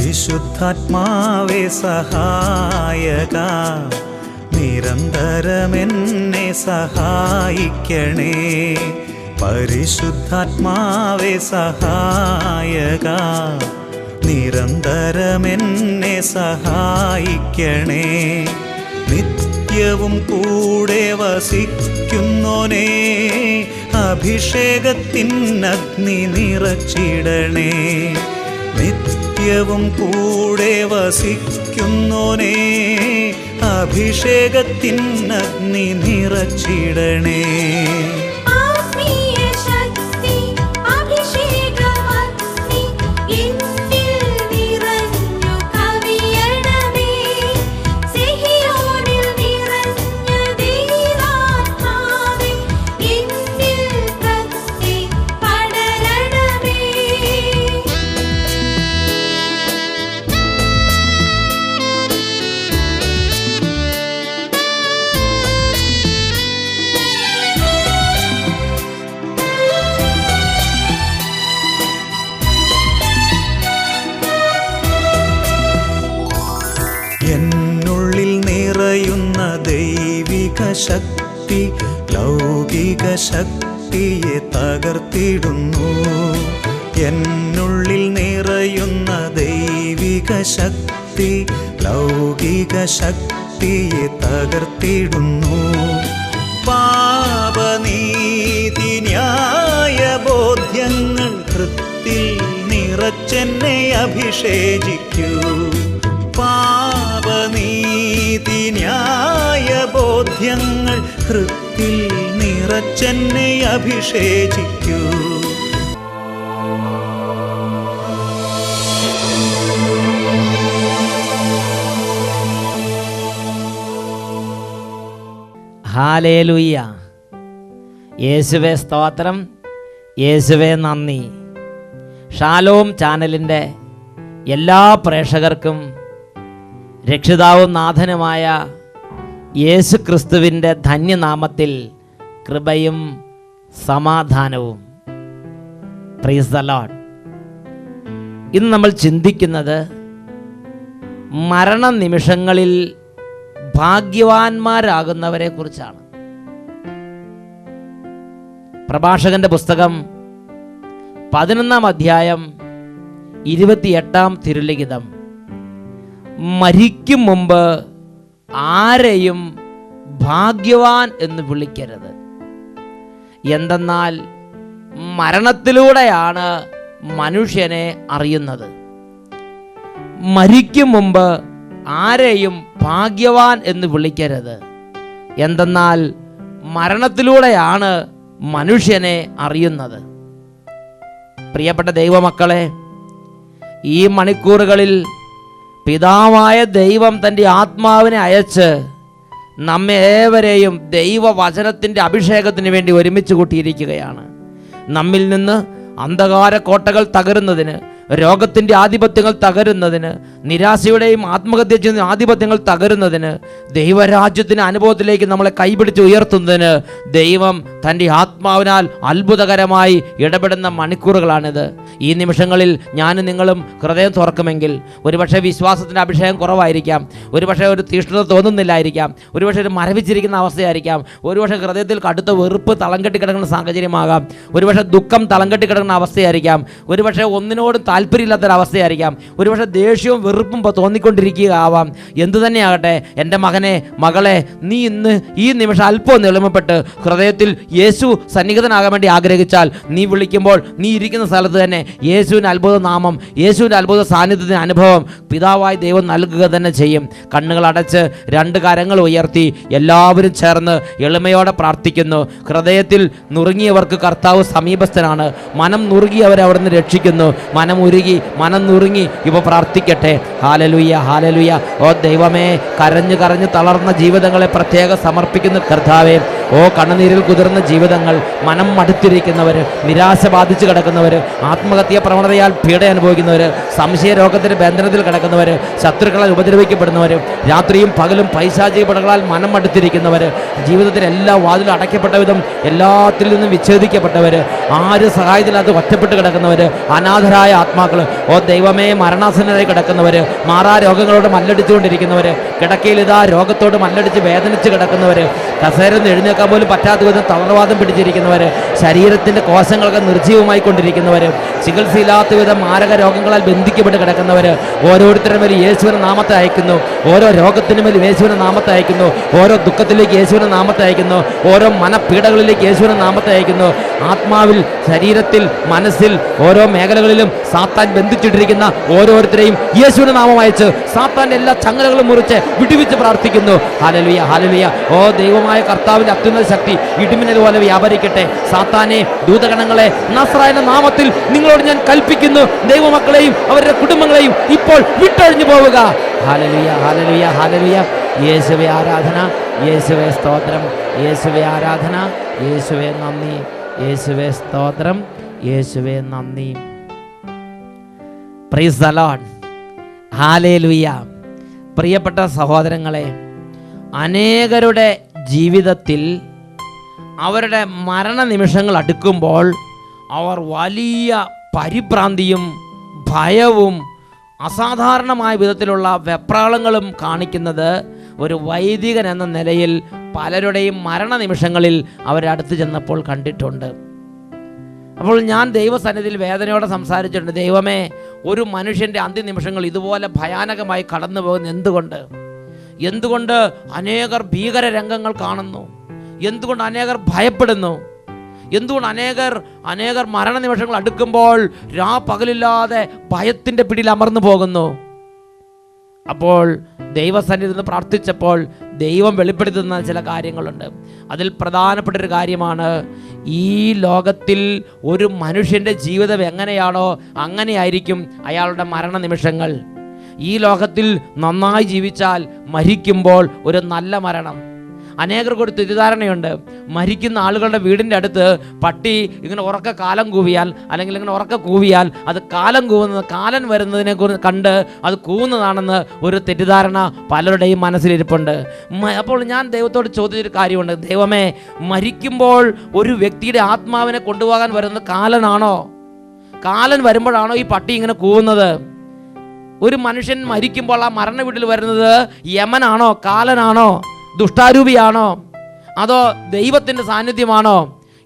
പരിശുദ്ധാത്മാവേ സഹായക, നിരന്തരമെന്നെ സഹായിക്കണേ. പരിശുദ്ധാത്മാവേ സഹായക, നിരന്തരമെന്നെ സഹായിക്കണേ. നിത്യവും കൂടെ വസിക്കുന്നോനേ, അഭിഷേകത്തിനഗ്നി നിറച്ചിടണേ. നിത്യവും കൂടെ വസിക്കുന്നോനേ, അഭിഷേകത്തിനഗ്നി നിറച്ചിടണേ. എന്നുള്ളിൽ നിറയുന്ന ദൈവിക ശക്തി ലൗകിക ശക്തിയെ തകർത്തിടുന്നു. എന്നുള്ളിൽ നിറയുന്ന ദൈവിക ശക്തി ലൗകിക ശക്തിയെ തകർത്തിടുന്നു. പാപനീതി ന്യായ ബോധ്യങ്ങൾ ഹൃത്തിൽ നിറച്ചെന്നെ അഭിഷേചിക്കൂ. പാപനീതി ന്യായ ബോധ്യങ്ങൾ ഹൃത്തിൽ നിറച്ചെന്നെ അഭിഷേചിക്കൂ. ഹല്ലേലൂയ. യേശുവേ സ്തോത്രം, യേശുവേ നന്ദി. ഷാലോം ചാനലിൻ്റെ എല്ലാ പ്രേക്ഷകർക്കും രക്ഷിതാവും നാഥനുമായ യേശു ക്രിസ്തുവിൻ്റെ ധന്യനാമത്തിൽ കൃപയും സമാധാനവും. Praise the Lord. ഇന്ന് നമ്മൾ ചിന്തിക്കുന്നത് മരണനിമിഷങ്ങളിൽ ഭാഗ്യവാന്മാരാകുന്നവരെ കുറിച്ചാണ്. പ്രഭാഷകന്റെ പുസ്തകം 11-ാം അധ്യായം 28-ാം തിരുലിഖിതം. മരിക്കും മുമ്പ് ആരെയും ഭാഗ്യവാൻ എന്ന് വിളിക്കരുത്, എന്തെന്നാൽ മരണത്തിലൂടെയാണ് മനുഷ്യനെ അറിയുന്നത്. മരിക്കും മുമ്പ് ആരെയും ഭാഗ്യവാൻ എന്ന് വിളിക്കരുത്, എന്തെന്നാൽ മരണത്തിലൂടെയാണ് മനുഷ്യനെ അറിയുന്നത്. പ്രിയപ്പെട്ട ദൈവമക്കളെ, ഈ മണിക്കൂറുകളിൽ പിതാവായ ദൈവം തൻ്റെ ആത്മാവിനെ അയച്ച് നമ്മെ ഏവരെയും ദൈവവചനത്തിൻ്റെ അഭിഷേകത്തിന് വേണ്ടി ഒരുമിച്ച് കൂട്ടിയിരിക്കുകയാണ്. നമ്മിൽ നിന്ന് അന്ധകാര കോട്ടകൾ തകരുന്നതിന്, രോഗത്തിൻ്റെ ആധിപത്യങ്ങൾ തകരുന്നതിന്, നിരാശയുടെയും ആത്മഹത്യ ചെയ്യുന്ന ആധിപത്യങ്ങൾ തകരുന്നതിന്, ദൈവരാജ്യത്തിൻ്റെ അനുഭവത്തിലേക്ക് നമ്മളെ കൈപിടിച്ച് ഉയർത്തുന്നതിന് ദൈവം തൻ്റെ ആത്മാവിനാൽ അത്ഭുതകരമായി ഇടപെടുന്ന മണിക്കൂറുകളാണിത്. ഈ നിമിഷങ്ങളിൽ ഞാനും നിങ്ങളും ഹൃദയം തുറക്കുമെങ്കിൽ ഒരുപക്ഷെ വിശ്വാസത്തിൻ്റെ അഭിഷേകം കുറവായിരിക്കാം, ഒരുപക്ഷെ ഒരു തീഷ്ണത തോന്നുന്നില്ലായിരിക്കാം, ഒരുപക്ഷെ ഒരു മരവിച്ചിരിക്കുന്ന അവസ്ഥയായിരിക്കാം, ഒരുപക്ഷെ ഹൃദയത്തിൽ കടുത്ത വെറുപ്പ് തളം കെട്ടി കിടക്കുന്ന സാഹചര്യമാകാം, ഒരുപക്ഷെ ദുഃഖം തളം കെട്ടി കിടക്കുന്ന അവസ്ഥയായിരിക്കാം, ഒരുപക്ഷെ ഒന്നിനോടും താല്പര്യമില്ലാത്തൊരവസ്ഥയായിരിക്കാം, ഒരുപക്ഷെ ദേഷ്യവും വെറുപ്പും തോന്നിക്കൊണ്ടിരിക്കുക ആവാം. എന്തു തന്നെയാകട്ടെ, എൻ്റെ മകനെ, മകളെ, നീ ഇന്ന് ഈ നിമിഷം അല്പം ഒന്ന് എളിമപ്പെട്ട് ഹൃദയത്തിൽ യേശു സന്നിഹിതനാകാൻ വേണ്ടി ആഗ്രഹിച്ചാൽ, നീ വിളിക്കുമ്പോൾ നീ ഇരിക്കുന്ന സ്ഥലത്ത് തന്നെ യേശുവിൻ്റെ അത്ഭുത നാമം, യേശുവിൻ്റെ അത്ഭുത സാന്നിധ്യത്തിൻ്റെ അനുഭവം പിതാവായി ദൈവം നൽകുക തന്നെ ചെയ്യും. കണ്ണുകൾ അടച്ച് 2 കരങ്ങൾ ഉയർത്തി എല്ലാവരും ചേർന്ന് എളിമയോടെ പ്രാർത്ഥിക്കുന്നു. ഹൃദയത്തിൽ നുറുങ്ങിയവർക്ക് കർത്താവ് സമീപസ്ഥനാണ്. മനം നുറുകിയവരെ അവിടുന്ന് രക്ഷിക്കുന്നു. മനം നുറുങ്ങി ഇവ പ്രാർത്ഥിക്കട്ടെ. ഹാലലുയ്യ, ഹാലലുയ്യ. ഓ ദൈവമേ, കരഞ്ഞു തളർന്ന ജീവിതങ്ങളെ പ്രത്യേകം സമർപ്പിക്കുന്ന കർത്താവേ, ഓ കണ്ണുനീരിൽ കുതിർന്ന ജീവിതങ്ങൾ, മനം മടുത്തിരിക്കുന്നവർ, നിരാശ ബാധിച്ച് കിടക്കുന്നവർ, ആത്മഹത്യാ പ്രവണതയാൽ പീഡ അനുഭവിക്കുന്നവർ, സംശയ രോഗത്തിൻ്റെ ബന്ധനത്തിൽ കിടക്കുന്നവർ, ശത്രുക്കളാൽ ഉപദ്രവിക്കപ്പെടുന്നവർ, രാത്രിയും പകലും പൈശാചിക പടകളാൽ മനം മടുത്തിരിക്കുന്നവർ, ജീവിതത്തിൽ എല്ലാ വാതിലും അടയ്ക്കപ്പെട്ട വിധം എല്ലാത്തിൽ നിന്നും വിച്ഛേദിക്കപ്പെട്ടവർ, ആര് സഹായത്തിനകത്ത് ഒറ്റപ്പെട്ട് കിടക്കുന്നവർ, അനാഥരായ ആത്മാ ആത്മാക്കൾ. ഓ ദൈവമേ, മരണാസന്നരായി കിടക്കുന്നവര്, മാറാ രോഗങ്ങളോട് മല്ലടിച്ചുകൊണ്ടിരിക്കുന്നവര്, കിടക്കയിൽ ഇതാ രോഗത്തോട് മല്ലടിച്ച് വേദനിച്ച് കിടക്കുന്നവര്, കസേരന്ന് എഴുന്നേക്കാൻ പോലും പറ്റാത്ത വിധം തളർവാദം പിടിച്ചിരിക്കുന്നവര്, ശരീരത്തിന്റെ കോശങ്ങളൊക്കെ നിർജീവമായി കൊണ്ടിരിക്കുന്നവര്, ചികിത്സയില്ലാത്ത വിധം മാരക രോഗങ്ങളാൽ ബന്ധിക്കപ്പെട്ട് കിടക്കുന്നവര്, ഓരോരുത്തരുടെ മേൽ യേശുവിന്റെ നാമത്തെ അയക്കുന്നു. ഓരോ രോഗത്തിന് മേൽ യേശുവിന്റെ നാമത്തെ അയക്കുന്നു. ഓരോ ദുഃഖത്തിലേക്ക് യേശുവിന്റെ നാമത്തെ അയക്കുന്നു. ഓരോ മനപീഡകളിലേക്ക് യേശുവിന്റെ നാമത്തെ അയക്കുന്നു. ആത്മാവിൽ, ശരീരത്തിൽ, മനസ്സിൽ, ഓരോ മേഖലകളിലും സാത്താൻ ബന്ധിച്ചിട്ടിരിക്കുന്ന ഓരോരുത്തരെയും യേശുവിന്റെ നാമം അയച്ച് സാത്താന്റെ എല്ലാ ചങ്ങലകളും മുറിച്ച് വിടുവിച്ച് പ്രാർത്ഥിക്കുന്നു. Hallelujah, hallelujah. ഓ ദൈവമായ കർത്താവിന്റെ അത്യുന്നത ശക്തി ഇടിമിന്നൽ പോലെ വ്യാപരിക്കട്ടെ. സാത്താനെ, ദൂതഗണങ്ങളെ നസ്രായന്റെ നാമത്തിൽ നിങ്ങളോട് ഞാൻ കൽപ്പിക്കുന്നു. ദൈവമക്കളെയും അവരുടെ കുടുംബങ്ങളെയും ഇപ്പോൾ വിട്ടൊഴിഞ്ഞു പോവുക. Hallelujah, hallelujah, hallelujah. യേശുവേ ആരാധന, യേശുവേ സ്തോത്രം, യേശുവേ ആരാധന, യേശുവേ നന്ദി, യേശുവേ സ്തോത്രം, യേശുവേ നന്ദി. Praise the Lord. ഹല്ലേലൂയ. പ്രിയപ്പെട്ട സഹോദരങ്ങളെ, അനേകരുടെ ജീവിതത്തിൽ അവരുടെ മരണനിമിഷങ്ങൾ അടുക്കുമ്പോൾ അവർ വലിയ പരിഭ്രാന്തിയും ഭയവും അസാധാരണമായ വിധത്തിലുള്ള വെപ്രാളങ്ങളും കാണിക്കുന്നത് ഒരു വൈദികൻ എന്ന നിലയിൽ പലരുടെയും മരണനിമിഷങ്ങളിൽ അവരടുത്ത് ചെന്നപ്പോൾ കണ്ടിട്ടുണ്ട്. അപ്പോൾ ഞാൻ ദൈവസന്നിധിയിൽ വേദനയോടെ സംസാരിച്ചിട്ടുണ്ട്. ദൈവമേ, ഒരു മനുഷ്യൻ്റെ അന്ത്യനിമിഷങ്ങൾ ഇതുപോലെ ഭയാനകമായി കടന്നു പോകുന്നത് എന്തുകൊണ്ട് അനേകർ ഭീകര രംഗങ്ങൾ കാണുന്നു? എന്തുകൊണ്ട് അനേകർ ഭയപ്പെടുന്നു? എന്തുകൊണ്ട് അനേകർ മരണനിമിഷങ്ങൾ അടുക്കുമ്പോൾ പകലില്ലാതെ ഭയത്തിൻ്റെ പിടിയിൽ അമർന്നു പോകുന്നു? അപ്പോൾ ദൈവസന്നിധിയിൽ നിന്ന് പ്രാർത്ഥിച്ചപ്പോൾ ദൈവം വെളിപ്പെടുത്തുന്ന ചില കാര്യങ്ങളുണ്ട്. അതിൽ പ്രധാനപ്പെട്ടൊരു കാര്യമാണ്, ഈ ലോകത്തിൽ ഒരു മനുഷ്യൻ്റെ ജീവിതം എങ്ങനെയാണോ അങ്ങനെയായിരിക്കും അയാളുടെ മരണനിമിഷങ്ങൾ. ഈ ലോകത്തിൽ നന്നായി ജീവിച്ചാൽ മരിക്കുമ്പോൾ ഒരു നല്ല മരണം. അനേകർക്ക് ഒരു തെറ്റിദ്ധാരണയുണ്ട്, മരിക്കുന്ന ആളുകളുടെ വീടിൻ്റെ അടുത്ത് പട്ടി ഇങ്ങനെ ഉറക്ക കാലം കൂവിയാൽ, അല്ലെങ്കിൽ ഇങ്ങനെ ഉറക്ക കൂവിയാൽ അത് കാലൻ വരുന്നതിനെ കുറിച്ച് കണ്ട് അത് കൂവുന്നതാണെന്ന് ഒരു തെറ്റിദ്ധാരണ പലരുടെയും മനസ്സിലിരിപ്പുണ്ട്. അപ്പോൾ ഞാൻ ദൈവത്തോട് ചോദിച്ചൊരു കാര്യമുണ്ട്, ദൈവമേ, മരിക്കുമ്പോൾ ഒരു വ്യക്തിയുടെ ആത്മാവിനെ കൊണ്ടുപോകാൻ വരുന്നത് കാലനാണോ? കാലൻ വരുമ്പോഴാണോ ഈ പട്ടി ഇങ്ങനെ കൂവുന്നത്? ഒരു മനുഷ്യൻ മരിക്കുമ്പോൾ ആ മരണ വീട്ടിൽ വരുന്നത് യമനാണോ, കാലനാണോ, ദുഷ്ടാരൂപിയാണോ, അതോ ദൈവത്തിൻ്റെ സാന്നിധ്യമാണോ?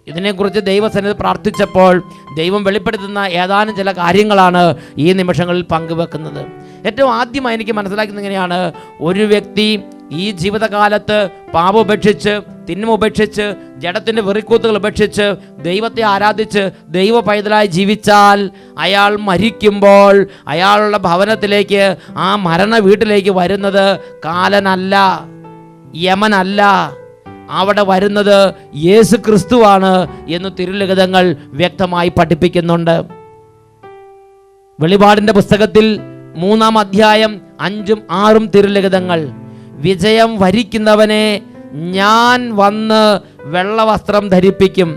ഇതിനെക്കുറിച്ച് ദൈവസന്നിധി പ്രാർത്ഥിച്ചപ്പോൾ ദൈവം വെളിപ്പെടുത്തുന്ന ഏതാനും ചില കാര്യങ്ങളാണ് ഈ നിമിഷങ്ങളിൽ പങ്കുവെക്കുന്നത്. ഏറ്റവും ആദ്യമായി എനിക്ക് മനസ്സിലാക്കുന്നത് ഇങ്ങനെയാണ്, ഒരു വ്യക്തി ഈ ജീവിതകാലത്ത് പാപം ഉപേക്ഷിച്ച്, തിന്മ ഉപേക്ഷിച്ച്, ജഡത്തിൻ്റെ വെറിക്കൂത്തുകൾ ഉപേക്ഷിച്ച് ദൈവത്തെ ആരാധിച്ച് ദൈവ പൈതലായി ജീവിച്ചാൽ അയാൾ മരിക്കുമ്പോൾ അയാളുടെ ഭവനത്തിലേക്ക്, ആ മരണ വീട്ടിലേക്ക് വരുന്നത് കാലനല്ല, യമനല്ല, അവിടെ വരുന്നത് യേശു ക്രിസ്തുവാണ് എന്ന് തിരുലിഖിതങ്ങൾ വ്യക്തമായി പഠിപ്പിക്കുന്നുണ്ട്. വെളിപാടിൻ്റെ പുസ്തകത്തിൽ 3-ാം അധ്യായം 5-6 തിരുലിഖിതങ്ങൾ, വിജയം വരിക്കുന്നവനെ ഞാൻ വന്ന് വെള്ളവസ്ത്രം ധരിപ്പിക്കും,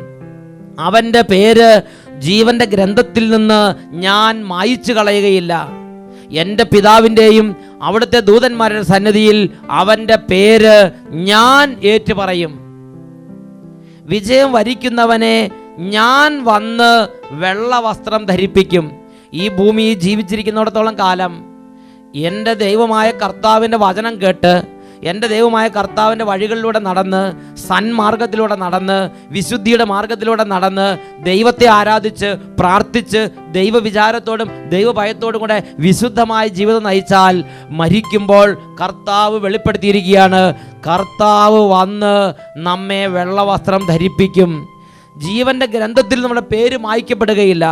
അവൻ്റെ പേര് ജീവന്റെ ഗ്രന്ഥത്തിൽ നിന്ന് ഞാൻ മായിച്ചു കളയുകയില്ല, എൻ്റെ പിതാവിൻ്റെയും അവിടുത്തെ ദൂതന്മാരുടെ സന്നിധിയിൽ അവൻ്റെ പേര് ഞാൻ ഏറ്റുപറയും. വിജയം വരിക്കുന്നവനെ ഞാൻ വന്ന് വെള്ളവസ്ത്രം ധരിപ്പിക്കും. ഈ ഭൂമിയിൽ ജീവിച്ചിരിക്കുന്നിടത്തോളം കാലം എൻ്റെ ദൈവമായ കർത്താവിൻ്റെ വചനം കേട്ട്, എൻ്റെ ദൈവമായ കർത്താവിൻ്റെ വഴികളിലൂടെ നടന്ന്, സന്മാർഗത്തിലൂടെ നടന്ന്, വിശുദ്ധിയുടെ മാർഗത്തിലൂടെ നടന്ന്, ദൈവത്തെ ആരാധിച്ച് പ്രാർത്ഥിച്ച് ദൈവവിചാരത്തോടും ദൈവഭയത്തോടും കൂടെ വിശുദ്ധമായ ജീവിതം നയിച്ചാൽ മരിക്കുമ്പോൾ കർത്താവ് വെളിപ്പെടുത്തിയിരിക്കുകയാണ്, കർത്താവ് വന്ന് നമ്മെ വെള്ളവസ്ത്രം ധരിപ്പിക്കും. ജീവന്റെ ഗ്രന്ഥത്തിൽ നമ്മുടെ പേര് മായ്ക്കപ്പെടുകയില്ല.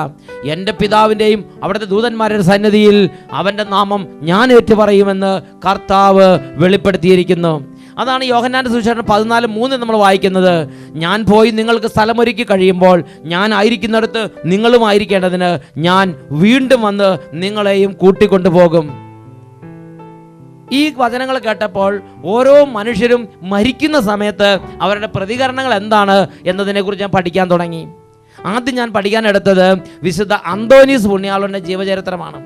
എൻ്റെ പിതാവിൻ്റെയും അവിടുത്തെ ദൂതന്മാരുടെ സന്നിധിയിൽ അവൻ്റെ നാമം ഞാൻ ഏറ്റുപറയുമെന്ന് കർത്താവ് വെളിപ്പെടുത്തിയിരിക്കുന്നു. അതാണ് യോഹന്നാന്റെ സുവിശേഷം 14:3 നമ്മൾ വായിക്കുന്നത്. ഞാൻ പോയി നിങ്ങൾക്ക് സ്ഥലമൊരുക്കി കഴിയുമ്പോൾ ഞാൻ ആയിരിക്കുന്നിടത്ത് നിങ്ങളും ആയിരിക്കേണ്ടതിന് ഞാൻ വീണ്ടും വന്ന് നിങ്ങളെയും കൂട്ടിക്കൊണ്ടുപോകും. ഈ വചനങ്ങൾ കേട്ടപ്പോൾ ഓരോ മനുഷ്യരും മരിക്കുന്ന സമയത്ത് അവരുടെ പ്രതികരണങ്ങൾ എന്താണ് എന്നതിനെക്കുറിച്ച് ഞാൻ പഠിക്കാൻ തുടങ്ങി. ആദ്യം ഞാൻ പഠിക്കാനെടുത്തത് വിശുദ്ധ അന്തോനീസ് പുണ്യാളൻ്റെ ജീവചരിത്രമാണ്.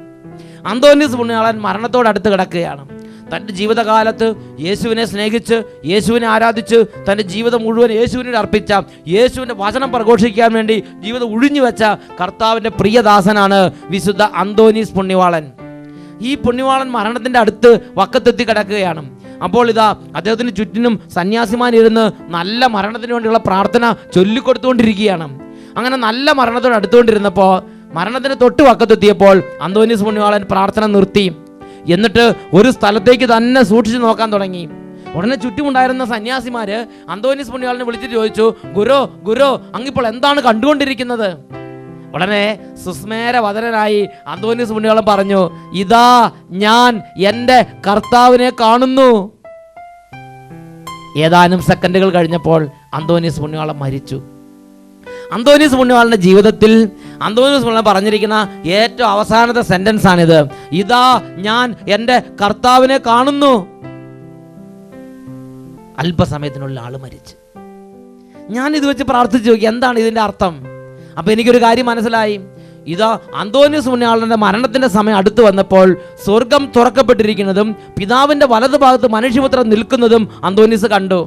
അന്തോനീസ് പുണ്യാളൻ മരണത്തോടടുത്ത് കിടക്കുകയാണ്. തൻ്റെ ജീവിതകാലത്ത് യേശുവിനെ സ്നേഹിച്ച്, യേശുവിനെ ആരാധിച്ച്, തൻ്റെ ജീവിതം മുഴുവൻ യേശുവിനെ അർപ്പിച്ച, യേശുവിൻ്റെ വചനം പ്രഘോഷിക്കാൻ വേണ്ടി ജീവിതം ഉഴിഞ്ഞു വെച്ച കർത്താവിൻ്റെ പ്രിയദാസനാണ് വിശുദ്ധ അന്തോനീസ് പുണ്യവാളൻ. ഈ പുണ്യവാളൻ മരണത്തിൻ്റെ അടുത്ത് വക്കത്തെത്തി കിടക്കുകയാണ്. അപ്പോൾ ഇതാ അദ്ദേഹത്തിന് ചുറ്റിനും സന്യാസിമാരിരുന്ന് നല്ല മരണത്തിന് വേണ്ടിയുള്ള പ്രാർത്ഥന ചൊല്ലിക്കൊടുത്തുകൊണ്ടിരിക്കുകയാണ്. അങ്ങനെ നല്ല മരണത്തോട് അടുത്തുകൊണ്ടിരുന്നപ്പോൾ, മരണത്തിന് തൊട്ട് വക്കത്തെത്തിയപ്പോൾ അന്തോനീസ് പുണ്യവാളൻ പ്രാർത്ഥന നിർത്തി. എന്നിട്ട് ഒരു സ്ഥലത്തേക്ക് തന്നെ സൂക്ഷിച്ചു നോക്കാൻ തുടങ്ങി. ഉടനെ ചുറ്റുമുണ്ടായിരുന്ന സന്യാസിമാര് അന്തോനീസ് പുണ്യവാളനെ വിളിച്ചിട്ട് ചോദിച്ചു, ഗുരു ഗുരു, അങ്ങിപ്പോൾ എന്താണ് കണ്ടുകൊണ്ടിരിക്കുന്നത്? ഉടനെ സുസ്മേരവദനായി അന്തോനീസ് പുണ്യവാളൻ പറഞ്ഞു, ഇതാ ഞാൻ എൻ്റെ കർത്താവിനെ കാണുന്നു. ഏതാനും സെക്കൻഡുകൾ കഴിഞ്ഞപ്പോൾ അന്തോനീസ് പുണ്യവാളൻ മരിച്ചു. അന്തോനീസ് പുണ്യവാളന്റെ ജീവിതത്തിൽ അന്തോനീസ് പുണ്യവാളൻ പറഞ്ഞിരിക്കുന്ന ഏറ്റവും അവസാനത്തെ സെന്റൻസ് ആണിത്, ഇതാ ഞാൻ എൻ്റെ കർത്താവിനെ കാണുന്നു. അല്പസമയത്തിനുള്ള ആള് മരിച്ചു. ഞാൻ ഇത് വെച്ച് പ്രാർത്ഥിച്ചു നോക്കി, എന്താണ് ഇതിൻ്റെ അർത്ഥം? അപ്പം എനിക്കൊരു കാര്യം മനസ്സിലായി. ഇതാ അന്തോനീസ് പുണ്യവാളന്റെ മരണത്തിന്റെ സമയം അടുത്ത് വന്നപ്പോൾ സ്വർഗം തുറക്കപ്പെട്ടിരിക്കുന്നതും പിതാവിന്റെ വലതുഭാഗത്ത് മനുഷ്യപുത്രൻ നിൽക്കുന്നതും അന്തോനീസ് കണ്ടു.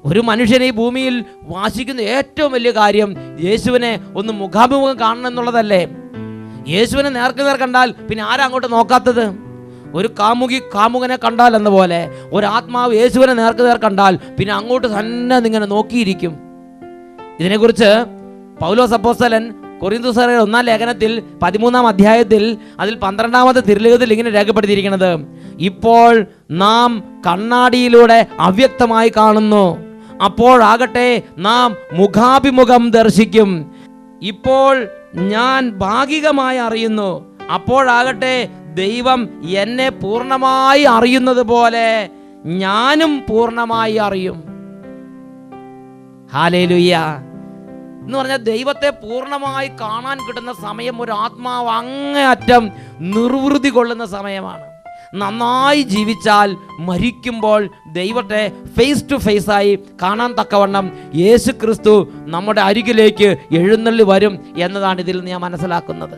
ഒരു മനുഷ്യനെ ഈ ഭൂമിയിൽ വാശിക്കുന്ന ഏറ്റവും വലിയ കാര്യം യേശുവിനെ ഒന്ന് മുഖാഭിമുഖം കാണണം എന്നുള്ളതല്ലേ? യേശുവിനെ നേർക്കുനേർ കണ്ടാൽ പിന്നെ ആരാ അങ്ങോട്ട് നോക്കാത്തത്? ഒരു കാമുകി കാമുകനെ കണ്ടാൽ എന്ന പോലെ ഒരു ആത്മാവ് യേശുവിനെ നേർക്കുനേർ കണ്ടാൽ പിന്നെ അങ്ങോട്ട് തന്നെ ഇങ്ങനെ നോക്കിയിരിക്കും. ഇതിനെക്കുറിച്ച് പൗലോസ് അപ്പോസ്തലൻ കൊരിന്ത്യർ 1 ലേഖനത്തിൽ 13 അധ്യായത്തിൽ അതിൽ 12 തിരുലിഖിതത്തിൽ ഇങ്ങനെ രേഖപ്പെടുത്തിയിരിക്കുന്നത്, ഇപ്പോൾ നാം കണ്ണാടിയിലൂടെ അവ്യക്തമായി കാണുന്നു, അപ്പോഴാകട്ടെ നാം മുഖാഭിമുഖം ദർശിക്കും. ഇപ്പോൾ ഞാൻ ഭാഗികമായി അറിയുന്നു, അപ്പോഴാകട്ടെ ദൈവം എന്നെ പൂർണ്ണമായി അറിയുന്നത് പോലെ ഞാനും പൂർണ്ണമായി അറിയും. ഹല്ലേലൂയ എന്ന് പറഞ്ഞാൽ ദൈവത്തെ പൂർണ്ണമായി കാണാൻ കിട്ടുന്ന സമയം ഒരു ആത്മാവ് അങ്ങേയറ്റം നിർവൃതി കൊള്ളുന്ന സമയമാണ്. നന്നായി ജീവിച്ചാൽ മരിക്കുമ്പോൾ ദൈവത്തെ ഫേസ് ടു ഫേസ് ആയി കാണാൻ തക്കവണ്ണം യേശു ക്രിസ്തു നമ്മുടെ അരികിലേക്ക് എഴുന്നള്ളി വരും എന്നതാണ് ഇതിൽ ഞാൻ മനസ്സിലാക്കുന്നത്.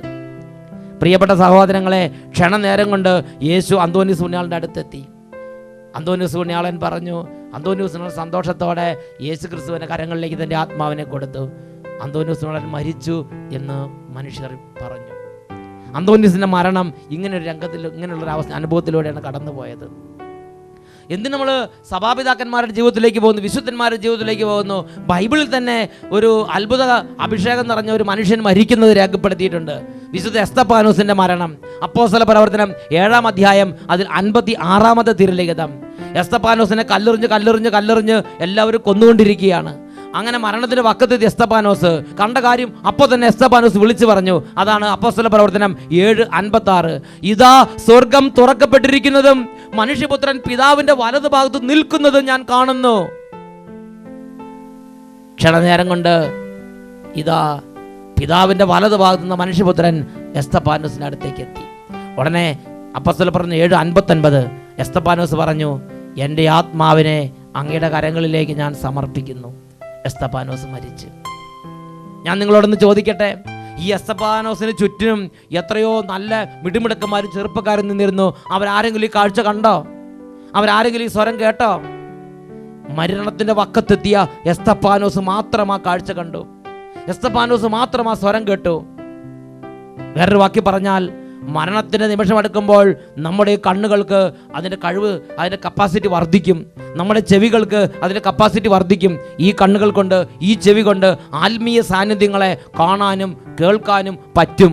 പ്രിയപ്പെട്ട സഹോദരങ്ങളെ, ക്ഷണനേരം കൊണ്ട് യേശു അന്തോനീസ് പുണ്യാളൻ്റെ അടുത്തെത്തി. അന്തോനീസ് പുണ്യാളൻ പറഞ്ഞു, അന്തോനീസ് സന്തോഷത്തോടെ യേശു ക്രിസ്തുവിൻ്റെ കരങ്ങളിലേക്ക് തൻ്റെ ആത്മാവിനെ കൊടുത്തു. അന്തോനീസ് പുണ്യാളൻ മരിച്ചു എന്ന് മനുഷ്യർ പറഞ്ഞു. അന്തോനീസിൻ്റെ മരണം ഇങ്ങനൊരു രംഗത്തിൽ ഇങ്ങനെയുള്ളൊരു അനുഭവത്തിലൂടെയാണ് കടന്നുപോയത്. എന്തിന് നമ്മൾ സഭാപിതാക്കന്മാരുടെ ജീവിതത്തിലേക്ക് പോകുന്നു, വിശുദ്ധന്മാരുടെ ജീവിതത്തിലേക്ക് പോകുന്നു? ബൈബിളിൽ തന്നെ ഒരു അത്ഭുത അഭിഷേകം നിറഞ്ഞ ഒരു മനുഷ്യൻ മരിക്കുന്നത് രേഖപ്പെടുത്തിയിട്ടുണ്ട്. വിശുദ്ധ എസ്തപ്പാനോസിന്റെ മരണം അപ്പോസ്തല പ്രവർത്തനം 7 അധ്യായം അതിൽ 56 തിരുലിഖിതം. എസ്തപ്പാനോസിനെ കല്ലെറിഞ്ഞ് എല്ലാവരും കൊന്നുകൊണ്ടിരിക്കുകയാണ്. അങ്ങനെ മരണത്തിന് വക്കത്തെത്തിയ എസ്തപ്പാനോസ് കണ്ട കാര്യം അപ്പോൾ തന്നെ എസ്തപ്പാനോസ് വിളിച്ചു പറഞ്ഞു. അതാണ് അപ്പോസ്തല പ്രവർത്തനം 7:56. ഇതാ സ്വർഗം തുറക്കപ്പെട്ടിരിക്കുന്നതും മനുഷ്യപുത്രൻ പിതാവിന്റെ വലതു ഭാഗത്ത് നിൽക്കുന്നതും ഞാൻ കാണുന്നു. ക്ഷണനേരം കൊണ്ട് ഇതാ പിതാവിന്റെ വലതു ഭാഗത്ത് നിന്ന് മനുഷ്യപുത്രൻ എസ്തപ്പാനോസിന്റെ അടുത്തേക്ക് എത്തി. ഉടനെ അപ്പോസ്തല പ്രവർത്തനം 7:59 എസ്തപ്പാനോസ് പറഞ്ഞു, എൻ്റെ ആത്മാവിനെ അങ്ങയുടെ കരങ്ങളിലേക്ക് ഞാൻ സമർപ്പിക്കുന്നു. എസ്തപ്പാനോസ് മരിച്ചു. ഞാൻ നിങ്ങളോടൊന്ന് ചോദിക്കട്ടെ, ഈ എസ്തപ്പാനോസിന് ചുറ്റിനും എത്രയോ നല്ല മിടുമിടുക്കന്മാരും ചെറുപ്പക്കാരും നിന്നിരുന്നു. അവരാരെങ്കിലും ഈ കാഴ്ച കണ്ടോ? അവരാരെങ്കിലും ഈ സ്വരം കേട്ടോ? മരണത്തിന്റെ വക്കത്തെത്തിയ എസ്തപ്പാനോസ് മാത്രം ആ കാഴ്ച കണ്ടു. എസ്തപ്പാനോസ് മാത്രം ആ സ്വരം കേട്ടു. വേറൊരു വാക്കി പറഞ്ഞാൽ, മരണത്തിൻ്റെ നിമിഷം അടുക്കുമ്പോൾ നമ്മുടെ കണ്ണുകൾക്ക് അതിൻ്റെ കഴിവ്, അതിൻ്റെ കപ്പാസിറ്റി വർദ്ധിക്കും. നമ്മുടെ ചെവികൾക്ക് അതിൻ്റെ കപ്പാസിറ്റി വർദ്ധിക്കും. ഈ കണ്ണുകൾ കൊണ്ട്, ഈ ചെവി കൊണ്ട് ആത്മീയ സാന്നിധ്യങ്ങളെ കാണാനും കേൾക്കാനും പറ്റും.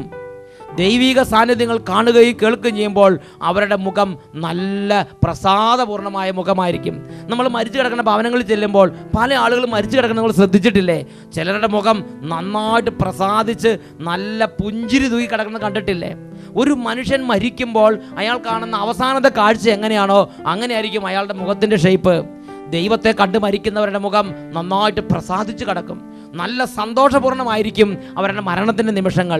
ദൈവിക സാന്നിധ്യങ്ങൾ കാണുകയും കേൾക്കുകയും ചെയ്യുമ്പോൾ അവരുടെ മുഖം നല്ല പ്രസാദപൂർണമായ മുഖമായിരിക്കും. നമ്മൾ മരിച്ചു കിടക്കുന്ന ഭവനങ്ങളിൽ ചെല്ലുമ്പോൾ പല ആളുകളും മരിച്ചു കിടക്കുന്ന നമ്മൾ ശ്രദ്ധിച്ചിട്ടില്ലേ? ചിലരുടെ മുഖം നന്നായിട്ട് പ്രസാദിച്ച് നല്ല പുഞ്ചിരി തൂക്കി കിടക്കുന്നത് കണ്ടിട്ടില്ലേ? ഒരു മനുഷ്യൻ മരിക്കുമ്പോൾ അയാൾ കാണുന്ന അവസാനത്തെ കാഴ്ച എങ്ങനെയാണോ അങ്ങനെയായിരിക്കും അയാളുടെ മുഖത്തിൻ്റെ ഷേപ്പ്. ദൈവത്തെ കണ്ട് മരിക്കുന്നവരുടെ മുഖം നന്നായിട്ട് പ്രസാദിച്ച് കിടക്കും. നല്ല സന്തോഷപൂർണ്ണമായിരിക്കും അവരുടെ മരണത്തിൻ്റെ നിമിഷങ്ങൾ.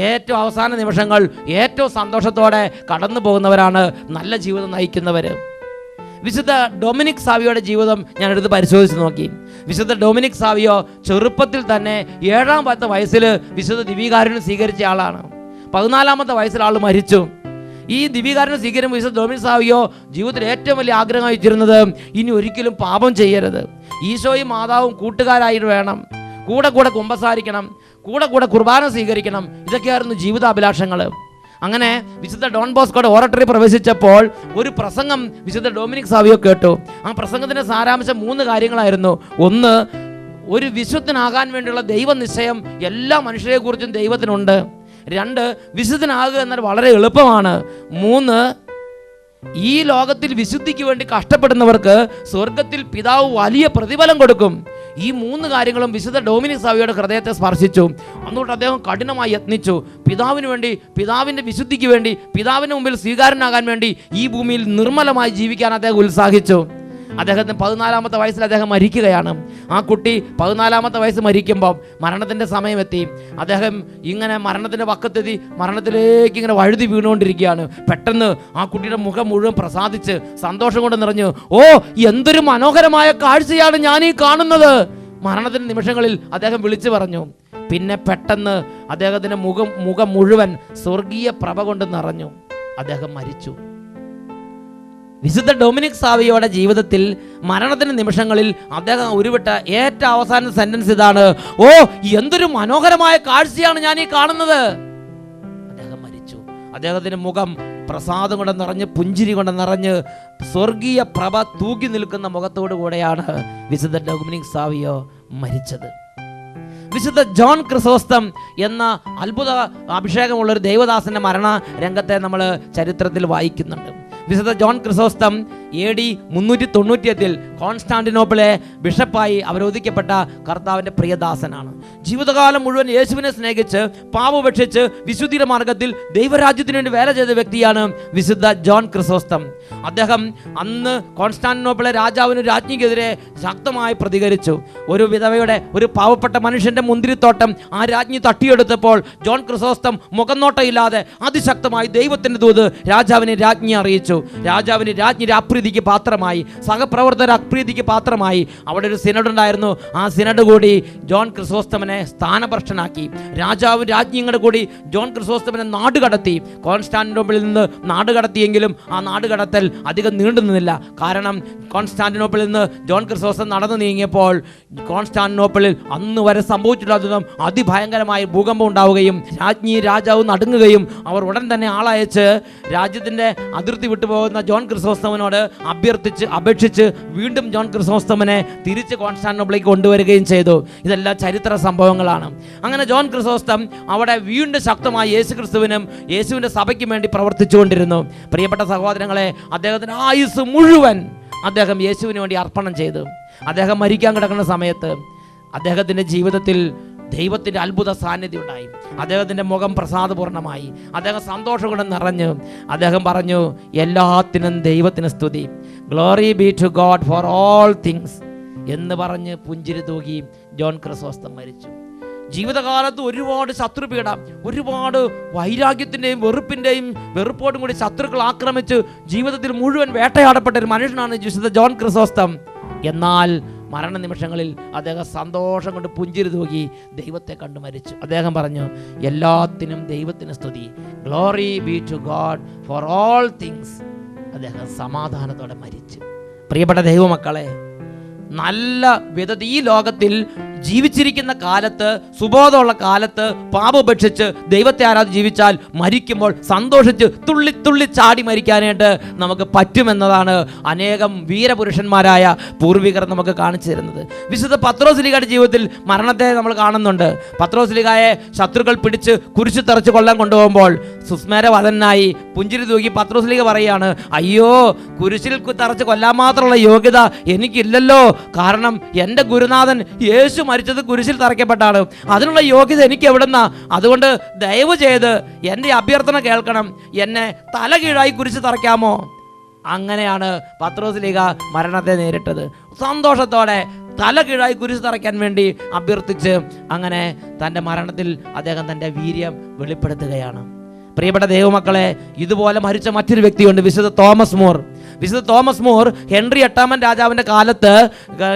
ഏറ്റവും അവസാന നിമിഷങ്ങൾ ഏറ്റവും സന്തോഷത്തോടെ കടന്നു പോകുന്നവരാണ് നല്ല ജീവിതം നയിക്കുന്നവർ. വിശുദ്ധ ഡൊമിനിക് സാവിയോയുടെ ജീവിതം ഞാൻ എടുത്ത് പരിശോധിച്ച് നോക്കി. വിശുദ്ധ ഡൊമിനിക് സാവിയോ ചെറുപ്പത്തിൽ തന്നെ 7-10 വയസ്സിൽ വിശുദ്ധ ദിവ്യകാരുണ്യം സ്വീകരിച്ച ആളാണ്. 14-ാമത്തെ വയസ്സിൽ ആൾ മരിച്ചു. ഈ ദിവ്യകാരുണ്യം സ്വീകരിക്കുമ്പോൾ വിശുദ്ധ ഡൊമിനിക് സാവിയോ ജീവിതത്തിൽ ഏറ്റവും വലിയ ആഗ്രഹം വെച്ചിരുന്നത് ഇനി ഒരിക്കലും പാപം ചെയ്യരുത്, ഈശോയും മാതാവും കൂട്ടുകാരായിട്ട് വേണം, കൂടെ കൂടെ കുമ്പസാരിക്കണം, കൂടെ കൂടെ കുർബാന സ്വീകരിക്കണം. ഇതൊക്കെയായിരുന്നു ജീവിതാഭിലാഷങ്ങൾ. അങ്ങനെ വിശുദ്ധ ഡോൺ ബോസ്കോയുടെ ഓറട്ടറി പ്രവേശിച്ചപ്പോൾ ഒരു പ്രസംഗം വിശുദ്ധ ഡൊമിനിക് സാവിയോ കേട്ടു. ആ പ്രസംഗത്തിൻ്റെ സാരാംശം 3 കാര്യങ്ങളായിരുന്നു. 1, ഒരു വിശുദ്ധനാകാൻ വേണ്ടിയുള്ള ദൈവനിശ്ചയം എല്ലാ മനുഷ്യരെക്കുറിച്ചും ദൈവത്തിനുണ്ട്. 2, വിശുദ്ധനാകുക എന്നാൽ വളരെ എളുപ്പമാണ്. 3, ഈ ലോകത്തിൽ വിശുദ്ധിക്ക് വേണ്ടി കഷ്ടപ്പെടുന്നവർക്ക് സ്വർഗത്തിൽ പിതാവ് വലിയ പ്രതിഫലം കൊടുക്കും. ഈ 3 കാര്യങ്ങളും വിശുദ്ധ ഡൊമിനിക് സാവിയോയുടെ ഹൃദയത്തെ സ്പർശിച്ചു. അതുകൊണ്ട് അദ്ദേഹം കഠിനമായി യത്നിച്ചു. പിതാവിന് വേണ്ടി, പിതാവിൻ്റെ വിശുദ്ധിക്ക് വേണ്ടി, പിതാവിന് മുമ്പിൽ സ്വീകാര്യനാകാൻ വേണ്ടി ഈ ഭൂമിയിൽ നിർമ്മലമായി ജീവിക്കാൻ അദ്ദേഹം ഉത്സാഹിച്ചു. അദ്ദേഹത്തിന് 14-ാമത്തെ വയസ്സിൽ അദ്ദേഹം മരിക്കുകയാണ്. ആ കുട്ടി 14-ാമത്തെ വയസ്സ് മരിക്കുമ്പോൾ മരണത്തിൻ്റെ സമയമെത്തി. അദ്ദേഹം ഇങ്ങനെ മരണത്തിൻ്റെ പക്കത്തെത്തി മരണത്തിലേക്ക് ഇങ്ങനെ വഴുതി വീണുകൊണ്ടിരിക്കുകയാണ്. പെട്ടെന്ന് ആ കുട്ടിയുടെ മുഖം മുഴുവൻ പ്രസാദിച്ച് സന്തോഷം കൊണ്ട് നിറഞ്ഞു. ഓ, എന്തൊരു മനോഹരമായ കാഴ്ചയാണ് ഞാൻ ഈ കാണുന്നത്, മരണത്തിൻ്റെ നിമിഷങ്ങളിൽ അദ്ദേഹം വിളിച്ചു പറഞ്ഞു. പിന്നെ പെട്ടെന്ന് അദ്ദേഹത്തിൻ്റെ മുഖം മുഴുവൻ സ്വർഗീയ പ്രഭ കൊണ്ട് നിറഞ്ഞു. അദ്ദേഹം മരിച്ചു. വിശുദ്ധ ഡൊമിനിക് സാവിയോയുടെ ജീവിതത്തിൽ മരണത്തിന്റെ നിമിഷങ്ങളിൽ അദ്ദേഹം ഉരുവിട്ട ഏറ്റവും അവസാന സെന്റൻസ് ഇതാണ്: ഓ, എന്തൊരു മനോഹരമായ കാഴ്ചയാണ് ഞാൻ ഈ കാണുന്നത്. അദ്ദേഹം മരിച്ചു. അദ്ദേഹത്തിന്റെ മുഖം പ്രസാദം കൊണ്ട് നിറഞ്ഞ്, പുഞ്ചിരി കൊണ്ട് നിറഞ്ഞ്, സ്വർഗീയ പ്രഭ തൂക്കി നിൽക്കുന്ന മുഖത്തോടു കൂടെയാണ് വിശുദ്ധ ഡൊമിനിക് സാവിയോ മരിച്ചത്. വിശുദ്ധ ജോൺ ക്രിസോസ്റ്റം എന്ന അത്ഭുത അഭിഷേകമുള്ളൊരു ദൈവദാസന്റെ മരണ രംഗത്തെ നമ്മൾ ചരിത്രത്തിൽ വായിക്കുന്നുണ്ട്. വിശുദ്ധ ജോൺ ക്രിസോസ്റ്റം AD 398 കോൺസ്റ്റാന്റിനോപ്പിളെ ബിഷപ്പായി അവരോധിക്കപ്പെട്ട കർത്താവിൻ്റെ പ്രിയദാസനാണ്. ജീവിതകാലം മുഴുവൻ യേശുവിനെ സ്നേഹിച്ച് പാപപേക്ഷിച്ച് വിശുദ്ധിയുടെ മാർഗത്തിൽ ദൈവരാജ്യത്തിന് വേണ്ടി വേല ചെയ്ത വ്യക്തിയാണ് വിശുദ്ധ ജോൺ ക്രിസോസ്റ്റം. അദ്ദേഹം അന്ന് കോൺസ്റ്റാന്റിനോപ്പിളെ രാജാവിന് രാജ്ഞിക്കെതിരെ ശക്തമായി പ്രതികരിച്ചു. ഒരു വിധവയുടെ, ഒരു പാവപ്പെട്ട മനുഷ്യന്റെ മുന്തിരിത്തോട്ടം ആ രാജ്ഞി തട്ടിയെടുത്തപ്പോൾ ജോൺ ക്രിസോസ്റ്റം മുഖനോട്ടയില്ലാതെ അതിശക്തമായി ദൈവത്തിന്റെ ദൂത് രാജാവിനെ രാജ്ഞി അറിയിച്ചു. രാജാവിന് രാജ്ഞിയുടെ അപ്രീതിക്ക് പാത്രമായി, സഹപ്രവർത്തകർ അപ്രീതിക്ക് പാത്രമായി. അവിടെ ഒരു സിനഡ് ഉണ്ടായിരുന്നു. ആ സിനഡ് കൂടി ജോൺ ക്രിസോസ്റ്റമിനെ സ്ഥാനഭ്രഷ്ടനാക്കി. രാജാവും രാജ്ഞിയും കൂടി ജോൺ ക്രിസോസ്റ്റമിനെ നാടുകടത്തി. കോൺസ്റ്റാന്റിനോപ്പിളിൽ നിന്ന് നാടുകടത്തിയെങ്കിലും ആ നാടുകടത്തൽ അധികം നീണ്ടു നിന്നില്ല. കാരണം കോൺസ്റ്റാന്റിനോപ്പിളിൽ നിന്ന് ജോൺ ക്രിസോസ്റ്റം നടന്നു നീങ്ങിയപ്പോൾ കോൺസ്റ്റാന്റിനോപ്പിളിൽ അന്ന് വരെ സംഭവിച്ചിട്ടുള്ളതും അതിഭയങ്കരമായ ഭൂകമ്പം ഉണ്ടാവുകയും രാജ്ഞി രാജാവ് നടുങ്ങുകയും അവർ ഉടൻ തന്നെ ആളയച്ച് രാജ്യത്തിൻ്റെ അതിർത്തി വിട്ടുപോകുന്ന ജോൺ ക്രിസോസ്റ്റമിനോട് അപേക്ഷിച്ച് വീണ്ടും ജോൺ ക്രിസോസ്റ്റമിനെ തിരിച്ച് കോൺസ്റ്റാന്റിനോപ്പിളിലേക്ക് കൊണ്ടുവരികയും ചെയ്തു. ഇതെല്ലാം ചരിത്ര സംഭവങ്ങളാണ്. അങ്ങനെ ജോൺ ക്രിസോസ്റ്റം അവിടെ വീണ്ടും ശക്തമായി യേശുക്രിസ്തുവിനും യേശുവിൻ്റെ സഭയ്ക്കും വേണ്ടി പ്രവർത്തിച്ചുകൊണ്ടിരുന്നു. പ്രിയപ്പെട്ട സഹോദരങ്ങളെ, അദ്ദേഹത്തിൻ്റെ ആയുസ് മുഴുവൻ അദ്ദേഹം യേശുവിന് വേണ്ടി അർപ്പണം ചെയ്തു. അദ്ദേഹം മരിക്കാൻ കിടക്കുന്ന സമയത്ത് അദ്ദേഹത്തിൻ്റെ ജീവിതത്തിൽ ദൈവത്തിൻ്റെ അത്ഭുത സാന്നിധ്യം ഉണ്ടായി. അദ്ദേഹത്തിൻ്റെ മുഖം പ്രസാദപൂർണമായി. അദ്ദേഹം സന്തോഷം കൊണ്ട് നിറഞ്ഞു. അദ്ദേഹം പറഞ്ഞു, എല്ലാത്തിനും ദൈവത്തിന് സ്തുതി, glory be to God for all things എന്ന് പറഞ്ഞ് പുഞ്ചിരി തൂകി ജോൺ ക്രിസോസ്റ്റം മരിച്ചു. ജീവിതകാലത്ത് ഒരുപാട് ശത്രുപീഡ, ഒരുപാട് വൈരാഗ്യത്തിൻ്റെയും വെറുപ്പോടും കൂടി ശത്രുക്കൾ ആക്രമിച്ച് ജീവിതത്തിൽ മുഴുവൻ വേട്ടയാടപ്പെട്ട ഒരു മനുഷ്യനാണ് വിശുദ്ധ ജോൺ ക്രിസോസ്റ്റം. എന്നാൽ മരണനിമിഷങ്ങളിൽ അദ്ദേഹം സന്തോഷം കൊണ്ട് പുഞ്ചിരി തൂകി ദൈവത്തെ കണ്ടു മരിച്ചു. അദ്ദേഹം പറഞ്ഞു, എല്ലാത്തിനും ദൈവത്തിന് സ്തുതി, glory be to God for all things. അദ്ദേഹം സമാധാനത്തോടെ മരിച്ചു. പ്രിയപ്പെട്ട ദൈവമക്കളെ, നല്ല വിധത്തിൽ ഈ ലോകത്തിൽ ജീവിച്ചിരിക്കുന്ന കാലത്ത്, സുബോധമുള്ള കാലത്ത് പാപപേക്ഷിച്ച് ദൈവത്തെ ആരാധിച്ച് ജീവിച്ചാൽ മരിക്കുമ്പോൾ സന്തോഷിച്ച് തുള്ളി തുള്ളി ചാടി മരിക്കാനായിട്ട് നമുക്ക് പറ്റുമെന്നതാണ് അനേകം വീരപുരുഷന്മാരായ പൂർവികർ നമുക്ക് കാണിച്ചു തരുന്നത്. വിശുദ്ധ പത്രോസ്ലീഹയുടെ ജീവിതത്തിൽ മരണത്തെ നമ്മൾ കാണുന്നുണ്ട്. പത്രോസ്ലീഹയെ ശത്രുക്കൾ പിടിച്ച് കുരിശു തറച്ച് കൊല്ലാൻ കൊണ്ടുപോകുമ്പോൾ സുസ്മേരവദനായി പുഞ്ചിരി തൂക്കി പത്രോസ്ലീഹ പറയുകയാണ്, അയ്യോ, കുരിശിൽ തറച്ച് കൊല്ലാൻ മാത്രമുള്ള യോഗ്യത എനിക്കില്ലല്ലോ. കാരണം എൻ്റെ ഗുരുനാഥൻ യേശു മരിച്ചത് കുരിശിൽ തറയ്ക്കപ്പെട്ടാണ്. അതിനുള്ള യോഗ്യത എനിക്ക് എവിടുന്നാ? അതുകൊണ്ട് ദയവ് ചെയ്ത് എൻ്റെ അഭ്യർത്ഥന കേൾക്കണം, എന്നെ തല കീഴായി കുരിശ് തറയ്ക്കാമോ? അങ്ങനെയാണ് പത്രോസ്ലീഹ മരണത്തെ നേരിട്ടത്. സന്തോഷത്തോടെ തല കീഴായി കുരിശ് തറയ്ക്കാൻ വേണ്ടി അഭ്യർത്ഥിച്ച് അങ്ങനെ തൻ്റെ മരണത്തിൽ അദ്ദേഹം തൻ്റെ വീര്യം വെളിപ്പെടുത്തുകയാണ്. പ്രിയപ്പെട്ട ദൈവമക്കളെ, ഇതുപോലെ മരിച്ച മറ്റൊരു വ്യക്തിയുണ്ട്, വിശുദ്ധ തോമസ് മൂർ. വിശുദ്ധ തോമസ് മൂർ ഹെൻറി എട്ടാമൻ രാജാവിൻ്റെ കാലത്ത്